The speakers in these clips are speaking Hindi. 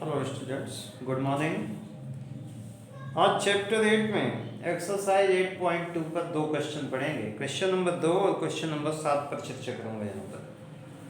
Hello students, good morning. आज चैप्टर 8 में एक्सरसाइज 8.2 का दो क्वेश्चन पढ़ेंगे। क्वेश्चन नंबर 2 और क्वेश्चन नंबर 7 पर चर्चा करूंगा। यहाँ पर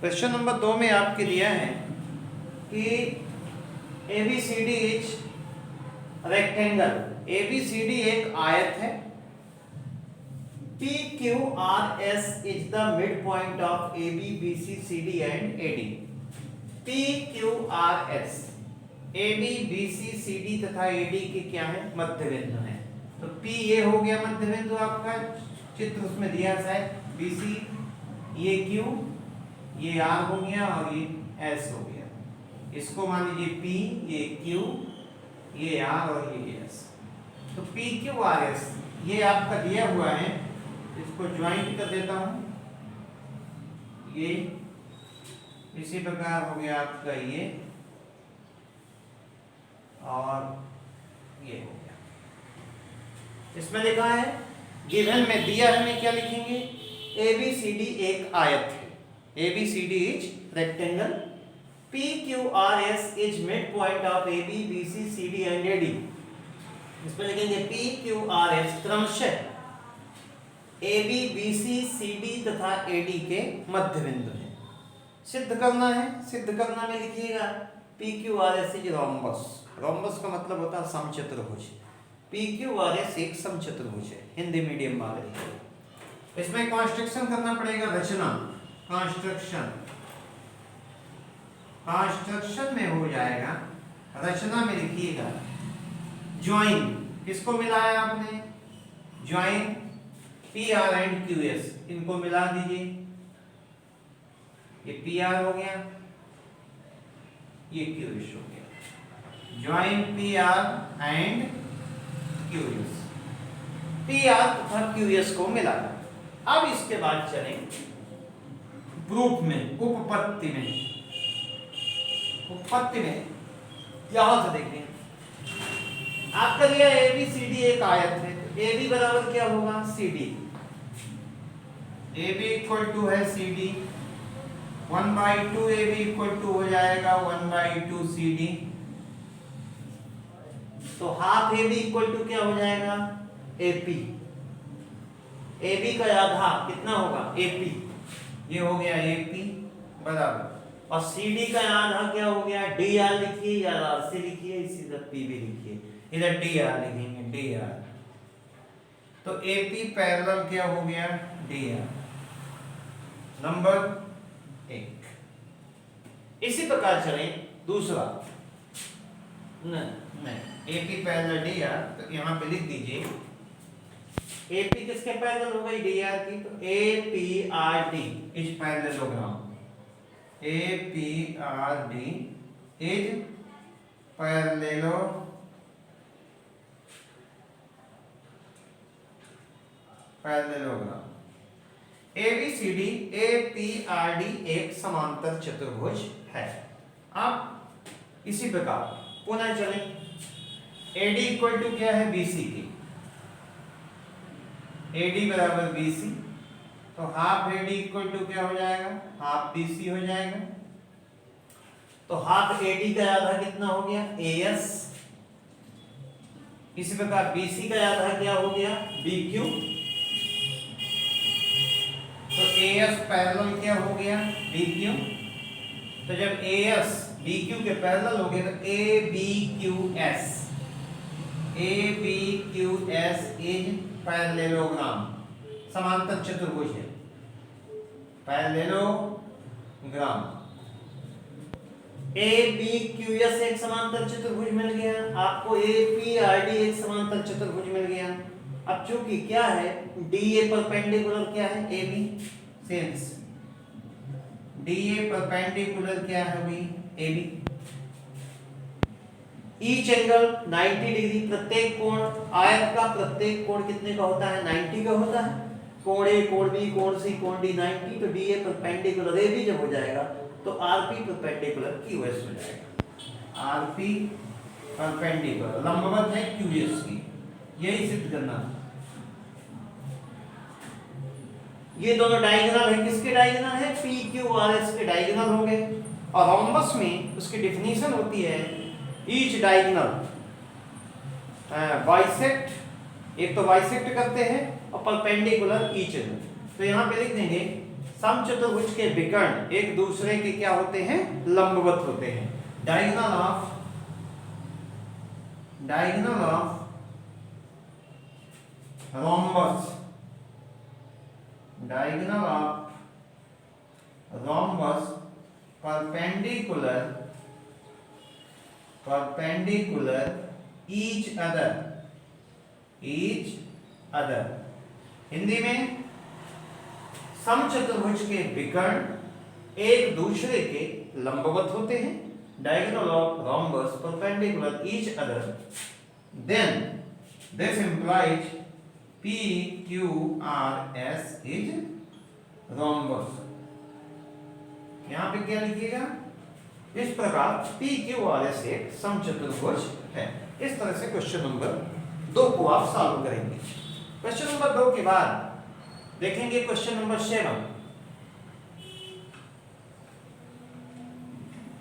क्वेश्चन नंबर 2 में आपके दिया है कि ABCD इज रेक्टेंगल। ABCD एक आयत है। PQRS is the mid point of AB, BC, CD and AD। PQRS AB, BC, CD तथा AD के क्या है? मध्य बिंदु है। तो P ये हो गया मध्य बिंदु आपका, चित्र उसमें दिया है। BC ये Q, ये R हो गया और ये S हो गया। इसको मान लीजिए P, ये Q, ये R और ये S। तो PQRS ये आपका दिया हुआ है। इसको ज्वाइंट कर देता हूं। ये इसी प्रकार हो गया आपका ये और ये हो गया। इसमें लिखा है, गिवन में दिया है, में क्या लिखेंगे? ABCD एक आयत है। ABCD is rectangle. PQRS is mid point of AB, BC, CD and AD। इसमें लिखेंगे PQRS क्रमशः AB, BC, CD तथा AD के मध्य बिंदु है। सिद्ध करना है। सिद्ध करना में लिखिएगा PQRS इज रोम्बस। रोम्बस का मतलब होता है समचतुर्भुज। PQRS एक समचतुर्भुज है, हिंदी मीडियम वाले। इसमें कंस्ट्रक्शन करना पड़ेगा, रचना। कंस्ट्रक्शन में हो जाएगा, रचना में लिखिएगा ज्वाइन। किसको मिलाया आपने? ज्वाइन PR एंड QS, इनको मिला दीजिए। ये PR हो गया, ये QS हो गया। Join PR and QS। PR तथा QS को मिलाया। अब इसके बाद चलें प्रूफ में, उपपत्ति में। उपपत्ति में यहां से देखें, आपका दिया ABCD एक आयत है। तो AB बराबर क्या होगा? CD। AB इक्वल टू है CD। 1/2 AB इक्वल टू हो जाएगा 1/2 CD। तो हाफ AB इक्वल टू क्या हो जाएगा? AP। AB का आधा कितना होगा? AP। ये हो गया AP बराबर, और CD का आधा क्या हो गया? DR लिखिए या RC लिखिए, इसी तरह PB लिखिए। इधर DR लिखेंगे, DR। तो AP पैरेलल क्या हो गया? DR number 1। इसी प्रकार चलें दूसरा। नहीं, AP पैरेलल DR, तो यहां पे लिख दीजिए AP किसके पैरेलल हो गई? DR की। तो APRD is parallelogram. APRD is parallelogram. ABCD APRD एक समांतर चतुर्भुज है। अब इसी प्रकार पुनः चलें, AD इक्वल टू क्या है? BC की। AD बराबर BC, तो हाफ AD इक्वल टू क्या हो जाएगा? हाफ BC हो जाएगा। तो हाफ AD का आधा कितना हो गया? AS। इसी प्रकार BC का आधा क्या हो गया? BQ। तो AS पैरेलल क्या हो गया? BQ। तो जब AS BQ के पैरेलल हो गए तो ABQS इज पैरेललोग्राम, समांतर चतुर्भुज है। पैरेललोग्राम ABQS एक समांतर चतुर्भुज मिल गया आपको। APRD एक समांतर चतुर्भुज मिल गया। अब चूंकि क्या है, DA परपेंडिकुलर क्या है? AB सिंस DA परपेंडिकुलर क्या है भाई? AB। ईच एंगल 90 डिग्री, प्रत्येक कोण, आयत का प्रत्येक कोण कितने का होता है? 90 का होता है। कोण A, कोण B, कोण C, कोण D 90। तो DA परपेंडिकुलर AB जब हो जाएगा तो RP परपेंडिकुलर QS हो जाएगा। RP परपेंडिकुलर लंबवत है QS की, यही सिद्ध करना। ये दोनों डायगोनल है। किसके डायगोनल है? PQRS के डायगोनल होंगे। और रोम्बस में उसकी डेफिनेशन होती है ईच डायगोनल बाइसेक्ट, एक तो बाइसेक्ट करते हैं और परपेंडिकुलर ईच अदर। तो यहाँ पे लिख देंगे समचतुर्भुज के विकर्ण एक दूसरे के क्या होते हैं, लंबवत होते हैं। Diagonal of rhombus, diagonal of rhombus perpendicular each other। Hindi में समचतुर्भुज के विकर्ण एक दूसरे के लंबवत होते हैं। Diagonal of rhombus perpendicular each other, then this implies PQRS is rhombus। यहां पे क्या लिखिएगा, इस प्रकार PQRS एक समचतुर्भुज है। इस तरह से क्वेश्चन नंबर 2 को आप सॉल्व करेंगे। क्वेश्चन नंबर 2 के बाद देखेंगे क्वेश्चन नंबर 7।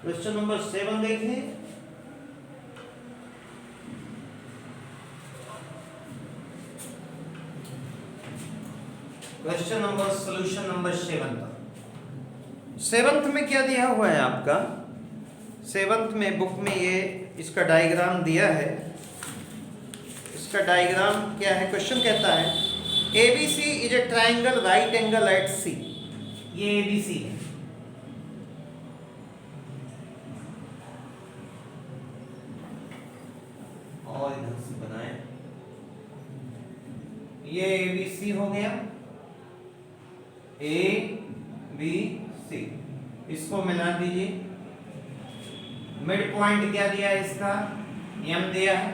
क्वेश्चन नंबर 7 देखिए। Question number solution number 7th में क्या दिया हुआ है आपका, 7th में बुक में ये इसका डायग्राम दिया है। इसका डायग्राम क्या है, क्वेश्चन कहता है ABC is a triangle right angle at C। ये ABC है। और इधर से बनाए, ये ABC हो गया, ABC। इसको मिला दीजिए। मिड पॉइंट क्या दिया है इसका, M दिया है।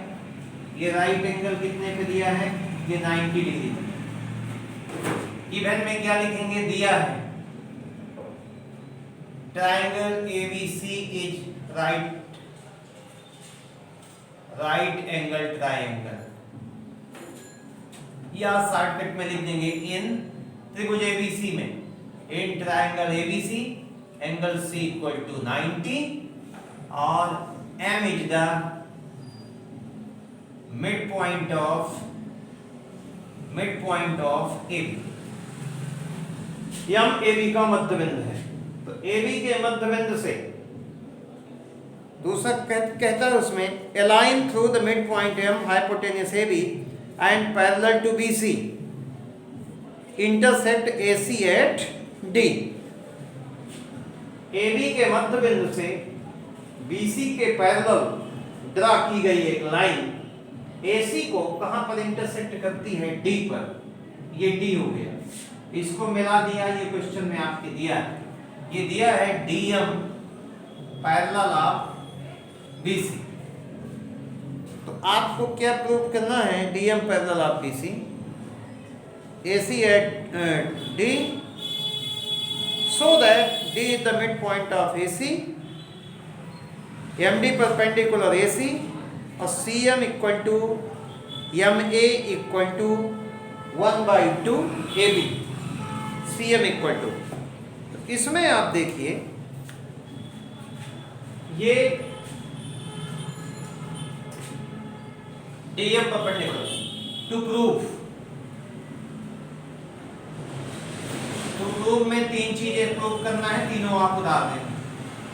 ये राइट एंगल कितने पे दिया है, ये 90 डिग्री। इवन में क्या लिखेंगे, दिया है triangle ABC is right angle triangle, या शॉर्टकट में लिख देंगे इन त्रिभुज ABC में, in triangle ABC angle C equal to 90 और M is the mid point of AB। M AB का मध्य बिंदु है, तो AB के मध्य बिंदु से दूसरा कहता है उसमें a line through the midpoint M hypotenuse AB and parallel to BC intersect AC at D। AB के मध्य बिंदु से BC के पैरेलल ड्रा की गई एक लाइन AC को कहां पर इंटरसेक्ट करती है, D पर। ये D हो गया, इसको मिला दिया। ये क्वेश्चन में आपके दिया है, ये दिया है DM पैरेलल ऑफ BC। तो आपको क्या प्रूव करना है, DM parallel of BC, AC at D, so that D is the midpoint of AC, MD perpendicular AC और CM equal to MA equal to 1/2 AB, CM equal to. इसमें आप देखिए ये DM परपेंडिकुलर टू प्रूव में 3 चीजें प्रूव करना है, तीनों आप उतार दें।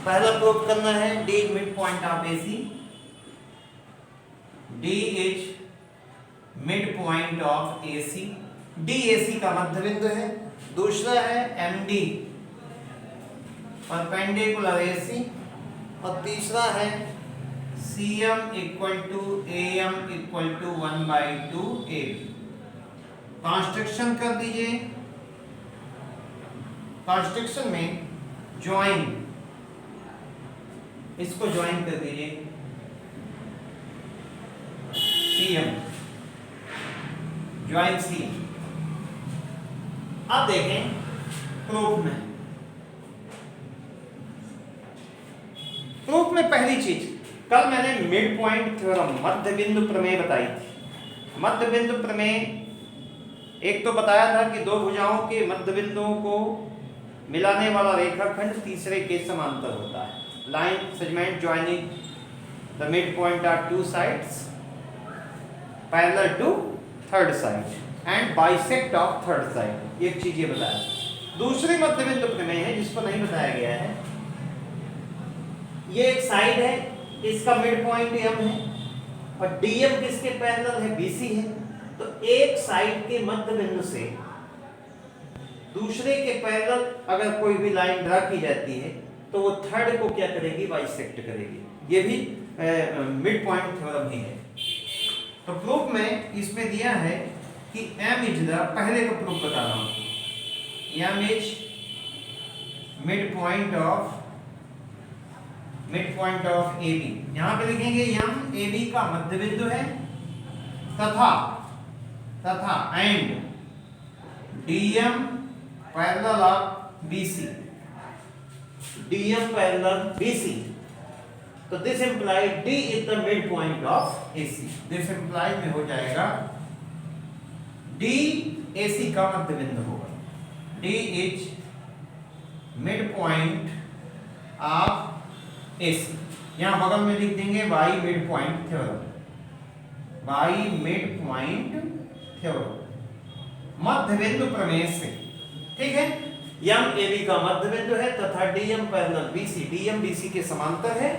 पहला प्रूव करना है D mid point of AC, D is mid point of AC, D AC का मध्य बिंदु है। दूसरा है MD परपेंडिकुलर AC और तीसरा है CM equal to AM equal to 1/2 AB। Construction कर दीजिए। कंस्ट्रक्शन में ज्वाइन, इसको ज्वाइन कर दीजिए CM, ज्वाइन CM। अब देखें प्रूफ में पहली चीज, कल मैंने मिड पॉइंट थ्योरम मध्य बिंदु प्रमेय बताई थी। मध्य बिंदु प्रमेय एक तो बताया था कि दो भुजाओं के मध्य बिंदुओं को मिलाने वाला रेखाखंड तीसरे के समांतर होता है। Line segment joining the mid point are two sides parallel to third side and bisect of third side. एक चीज ये बताया। दूसरी मध्य बिंदु प्रमेय है जिसको नहीं बताया गया है। ये एक साइड है, इसका मिड पॉइंट m है और dm किसके पैरेलल है, bc है। तो एक साइड के मध्य बिंदु से दूसरे के पैरेलल अगर कोई भी लाइन ड्रा की जाती है तो वो थर्ड को क्या करेगी, बाइसेक्ट करेगी। ये भी मिड पॉइंट थ्योरम ही है। तो प्रूफ में इसमें दिया है कि m इज द, पहले का प्रूफ बता रहा हूं, m is mid point of AB। यहां पे लिखेंगे m AB का मध्य बिंदु है तथा and DM parallel of BC, DM parallel BC। तो this implied D is the mid point of AC। This implied में हो जाएगा D AC का मध्य बिंदु होगा। D is mid point of AC। यहां बगल में लिख देंगे y mid point theorem, y mid point theorem मध्य बिंदु प्रमेय से। ठीक है, m AB का मध्य बिंदु है तथा DM parallel BC, DM BC के समांतर है।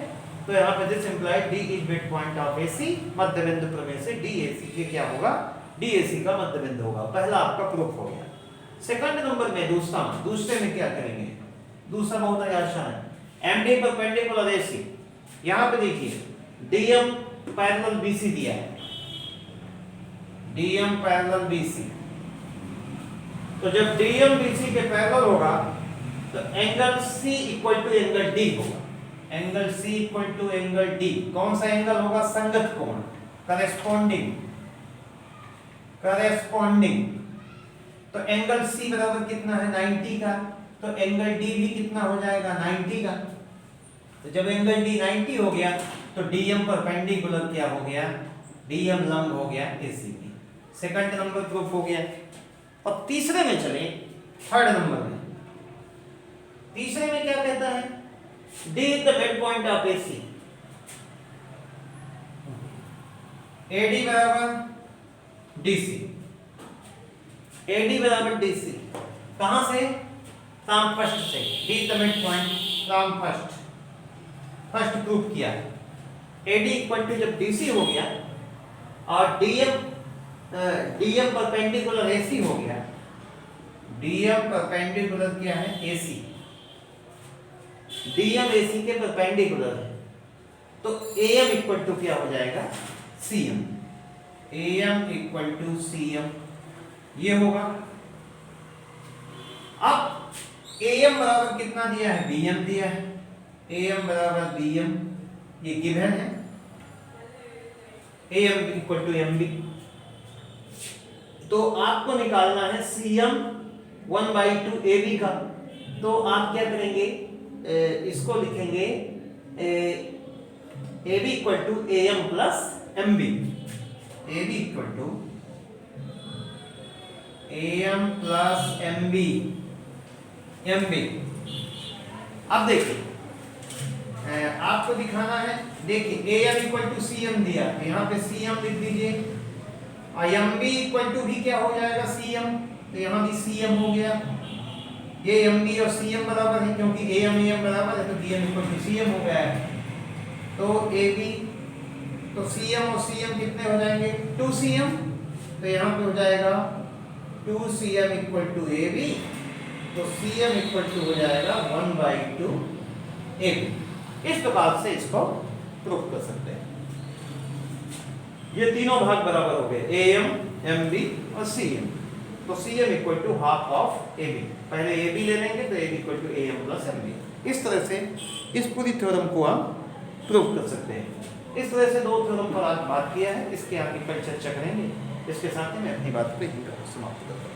तो यहाँ पे this implied D is mid point of AC। मध्य बिंदु प्रमेय से DAC के क्या होगा, DAC का मध्य बिंदु होगा। पहला आपका प्रूफ हो गया। सेकंड नंबर में दूसरे में क्या करेंगे, दूसरा बहुत ही आसान है। MD परपेंडिकुलर AC, यहाँ पे देखिए DM पैरेलल BC दिया है, DM पैरेलल BC। तो जब DM BC के पैरेलल होगा तो angle C equal to angle D होगा। Angle C equal to angle D, कौन सा एंगल होगा, संगत कोण, करेस्पॉन्डिंग। तो एंगल C बराबर कितना है, 90 का। तो एंगल D भी कितना हो जाएगा, 90 का। तो जब एंगल D 90 हो गया तो DM परपेंडिकुलर क्या हो गया, DM लंब हो गया AC की। सेकंड नंबर प्रूफ हो गया। और तीसरे में चले, थर्ड नंबर में। तीसरे में क्या कहता है, D is the midpoint of AC, AD बराबर DC, AD बराबर DC। कहां से, फर्स्ट से। D is the midpoint, first proof किया। AD इक्वल टू जब DC हो गया और DM परपेंडिकुलर AC हो गया, DM परपेंडिकुलर क्या है, AC, DM AC के परपेंडिकुलर है। तो AM इक्वल टू क्या हो जाएगा, CM, AM equal to CM ये होगा। अब AM बराबर कितना दिया है, BM दिया है, AM बराबर BM ये गिवन है, AM इक्वल टू MB। तो आपको निकालना है CM 1/2 AB का। तो आप क्या करेंगे, इसको लिखेंगे AB equal to AM plus MB, AB equal to AM plus MB। अब देखिए आपको दिखाना है, देखिए AM इक्वल टू CM दिया, यहाँ पे CM लिख दीजिए और MB इक्वल टू भी क्या हो जाएगा, CM। तो यहाँ भी CM हो गया। ये MB और CM बराबर है क्योंकि AM बराबर है तो DM इक्वल टू CM हो गया है। तो AB, तो CM और CM कितने हो जाएंगे, 2CM। तो यहाँ पे हो जाएगा 2CM इक्वल टू AB। तो CM इक्वल टू हो जाएगा 1/2 AB। इस प्रकार से इसको प्रूफ कर सकते हैं। ये तीनों भाग बराबर हो गए, AM, MB और CM। तो CM equal to half of AB। पहले AB ले लेंगे तो AB equal to AM plus MB। इस तरह से इस पूरी थ्योरम को आप प्रूव कर सकते हैं। इस तरह से दो थ्योरम पर आज बात किया है, इसके आगे कल चर्चा करेंगे। इसके साथ ही मैं अपनी बात को यहीं पर समाप्त करता हूँ।